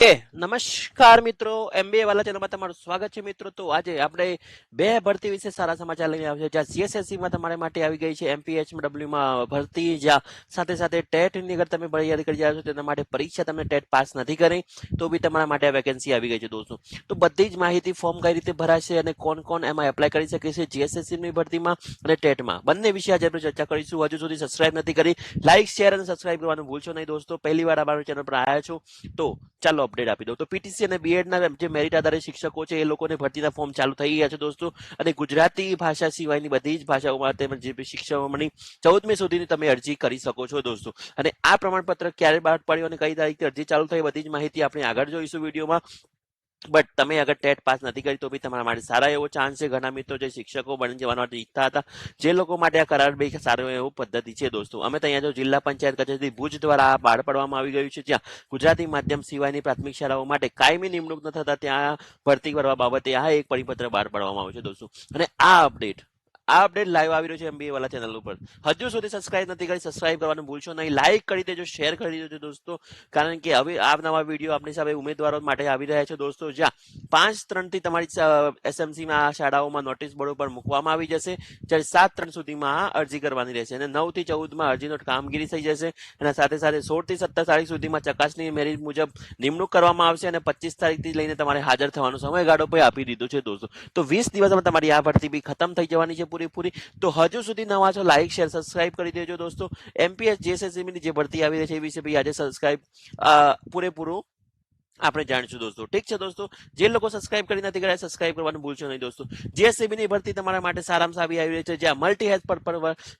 નમસ્કાર મિત્રો, એમબીએ વાલા ચેનલમાં તમારું સ્વાગત છે મિત્રો. તો આજે આપણે બે ભરતી વિશે સારા સમાચાર લઈને આવ્યા છે. જ્યાં સીએસએસસી માં તમારા માટે આવી ગઈ છે એમપીએચડબલ્યુ માં ભરતી, જ્યાં સાથે સાથે ટેટ ની અગર તમે તૈયારી કરી રહ્યા છો તેના માટે પરીક્ષા તમે ટેટ પાસ નથી કરી તો બી તમારા માટે આ વેકેન્સી આવી ગઈ છે દોસ્તો. તો બધી જ માહિતી ફોર્મ કઈ રીતે ભરાશે અને કોણ કોણ એમાં એપ્લાય કરી શકે છે જીએસએસસી ની ભરતીમાં અને ટેટમાં, બંને વિશે આજે આપણે ચર્ચા કરીશું. હજુ સુધી સબસ્ક્રાઇબ નથી કરી, લાઇક શેર અને સબસ્ક્રાઇબ કરવાનું ભૂલશો નહીં દોસ્તો. પહેલી વાર અમારું ચેનલ પર આવ્યા છો તો ચાલો અપડેટ આપી દઉં. તો પીટીસી અને બીએડના જે મેરિટ આધારિત શિક્ષકો છે એ લોકોને ભરતીના ફોર્મ ચાલુ થઈ ગયા છે દોસ્તો. અને ગુજરાતી ભાષા સિવાયની બધી જ ભાષાઓમાં તેમજ જે શિક્ષકોની 14મી સુધીની તમે અરજી કરી શકો છો દોસ્તો. અને આ પ્રમાણપત્ર ક્યારે બહાર પડ્યું અને કઈ તારીખથી અરજી ચાલુ થઈ બધી જ માહિતી આપણે આગળ જોઈશું વિડીયોમાં. બટ તમે અગર ટેટ પાસ નથી કરી તો બી તમારા માટે સારા એવો ચાન્સ છે. ઘણા મિત્રો જે શિક્ષકો બની જવા માટે ઈચ્છતા હતા, જે લોકો માટે આ કરાર બે સારો એવો પદ્ધતિ છે દોસ્તો. અમે ત્યાં જો જિલ્લા પંચાયત કચેરી ભુજ દ્વારા બહાર પાડવામાં આવી ગયું છે, જ્યાં ગુજરાતી માધ્યમ સિવાયની પ્રાથમિક શાળાઓ માટે કાયમી નિમણૂક ન થતા ત્યાં ભરતી કરવા બાબતે આ એક પરિપત્ર બહાર પાડવામાં આવ્યું છે દોસ્તો. અને આ અપડેટ લાઈવ આવી રહ્યો છે એમબીએ વાલા ચેનલ ઉપર. હજુ સુધી સબસ્ક્રાઇબ નથી કરી, સબસ્ક્રાઇબ કરવાનું ભૂલશો નહીં, લાઈક કરી દેજો, શેર કરી દેજો દોસ્તો. કારણ કે હવે આ નવા વિડીયો આપણી સામે ઉમેદવારો માટે આવી રહ્યા છે દોસ્તો, જ્યાં 5-3 થી તમારી એસએમસીમાં શાળાઓમાં નોટિસ બોર્ડ ઉપર મૂકવામાં આવી જશે, જ્યારે 7-3 સુધીમાં અરજી કરવાની રહેશે અને 9 થી 14માં અરજીનો કામગીરી થઈ જશે. અને સાથે સાથે 16 થી 17 તારીખ સુધીમાં ચકાસણી મેરિટ મુજબ નિમણૂક કરવામાં આવશે અને 25 તારીખથી લઈને તમારે હાજર થવાનો સમયગાળો પણ આપી દીધો છે દોસ્તો. તો 20 દિવસમાં તમારી આ ભરતી બી ખતમ થઈ જવાની છે પૂરેપૂરી. તો હજુ સુધી નવા છો, લાઈક શેર સબસ્ક્રાઇબ કરી દેજો દોસ્તો. એમપીએસ જેએસએસસીની જે ભરતી આવી રહી છે એ વિશે બી આજે સબસ્ક્રાઇબ પૂરેપૂરું આપણે જાણીશું દોસ્તો. ઠીક છે દોસ્તો, જે લોકો સબસ્ક્રાઇબ કરી નથી કર્યા સબસ્ક્રાઇબ કરવાનું ભૂલશો નહીં દોસ્તો. જીએસસીબી ની ભરતી તમારા માટે સારામાં સારી આવી રહી છે, જ્યાં મલ્ટી હેલ્થ પર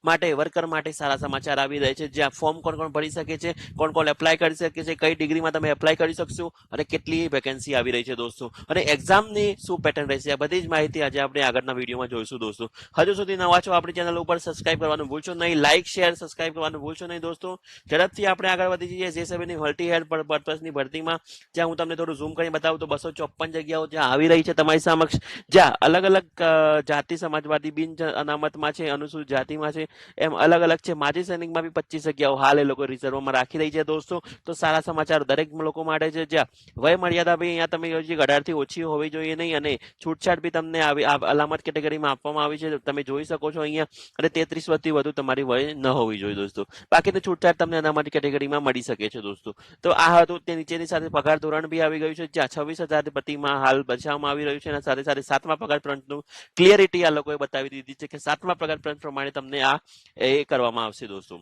માટે વર્કર માટે સારા સમાચાર આવી રહ્યા છે, જ્યાં ફોર્મ કોણ કોણ ભરી શકે છે, કોણ કોણ એપ્લાય કરી શકે છે, કઈ ડિગ્રીમાં તમે એપ્લાય કરી શકશો અને કેટલી વેકેન્સી આવી રહી છે દોસ્તો. અને એક્ઝામની શું પેટર્ન રહેશે, આ બધી જ માહિતી આજે આપણે આગળના વિડીયોમાં જોઈશું દોસ્તો. હજુ સુધી નવા છો આપણી ચેનલ ઉપર સબસ્ક્રાઇબ કરવાનું ભૂલશો નહીં, લાઇક શેર સબસ્ક્રાઇબ કરવાનું ભૂલશો નહીં દોસ્તો. ઝડપથી આપણે આગળ વધી જઈએ જીએસસીબી ની મલ્ટી હેલ્થ પર્પસની ભરતીમાં, જ્યાં હું તમને થોડું ઝૂમ કરીને બતાવું તો 254 જગ્યાઓ જ્યાં આવી રહી છે તમારી સમક્ષ, જ્યાં અલગ અલગ જાતિ સમાજવાદી બિન અનામતમાં છે, અનુસૂચિત જાતિમાં છે, એમ અલગ અલગ છે. માજી સૈનિકમાં બી 25 જગ્યાઓ હાલ એ લોકો રિઝર્વમાં રાખી રહી છે દોસ્તો. તો સારા સમાચાર દરેક લોકો માટે છે, જ્યાં વય મર્યાદા બી અહીંયા તમે 18 થી ઓછી હોવી જોઈએ નહીં અને છૂટછાટ બી તમને અલામત કેટેગરીમાં આપવામાં આવી છે, તમે જોઈ શકો છો અહીંયા. અને 33 વર્ષથી વધુ તમારી વય ન હોવી જોઈએ દોસ્તો. બાકીની છૂટછાટ તમને અનામત કેટેગરીમાં મળી શકે છે દોસ્તો. તો આ હતું, તે નીચેની સાથે પગાર ધોરણ બી આવી ગયું છે, જ્યાં 26,000 પ્રતિમાં હાલ બચાવવામાં આવી રહ્યું છે. અને સાથે સાથે 7મા પગાર પંચનું ક્લિયરિટી આ લોકોએ બતાવી દીધી છે કે 7મા પગાર પંચ પ્રમાણે તમને આ એ કરવામાં આવશે દોસ્તો.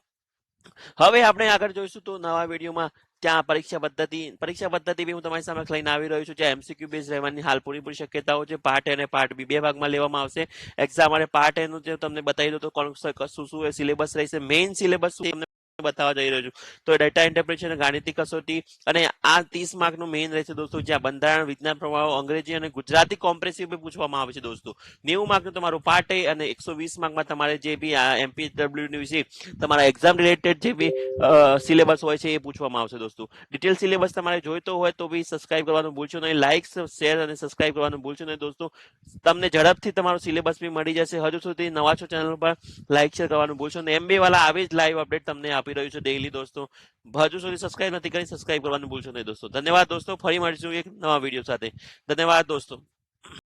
હવે આપણે આગળ જોઈશું તો નવા વિડીયોમાં, ત્યાં પરીક્ષા પદ્ધતિ બી હું તમારી સામે લઈને આવી રહ્યો છું, જ્યાં એમસીક્યુ બેઝ રહેવાની હાલ પૂરી શક્યતાઓ છે. પાર્ટ એ અને પાર્ટ બી બે ભાગમાં લેવામાં આવશે એક્ઝામ. અને પાર્ટ એ નું જે તમને બતાવી દઉં તો કોણ શું સિલેબસ રહેશે, મેઇન સિલેબસ શું બતાવવા જઈ રહ્યો છું. તો ડેટા ઇન્ટરપ્રિટેશન, ગાણિતિક કસોટી અને આ 30 માર્કનું મેઇન રહેશે દોસ્તો, જ્યાં બંધારણ, વિજ્ઞાન પ્રવાહો, અંગ્રેજી અને ગુજરાતી કોમ્પ્રેસિવ પૂછવામાં આવે છે દોસ્તો. 90 માર્કનું તમારું પાર્ટ એ અને 120 માર્કમાં તમારે જે બી એમપીડબ્લ્યુ વિશે તમારા એક્ઝામ રિલેટેડ જે બી સિલેબસ હોય છે એ પૂછવામાં આવશે દોસ્તો. ડિટેલ સિલેબસ તમારે જોઈતો હોય તો બી સબસ્ક્રાઇબ કરવાનું ભૂલશો નહીં, લાઇક શેર અને સબસ્ક્રાઇબ કરવાનું ભૂલશો નહીં દોસ્તો. તમને ઝડપથી તમારું સિલેબસ બી મળી જશે. હજુ સુધી નવા છો ચેનલ પર, લાઇક શેર કરવાનું ભૂલશો નહીં. એમબી વાળા આવી જ લાઈવ અપડેટ તમને આપી રહ્યું છે ડેઈલી દોસ્તો. હજુ સુધી સબસ્ક્રાઇબ નથી કરી, સબસ્ક્રાઇબ કરવાનું ભૂલશો નહીં દોસ્તો. ધન્યવાદ દોસ્તો, ફરી મળીશું એક નવા વિડીયો સાથે. ધન્યવાદ દોસ્તો.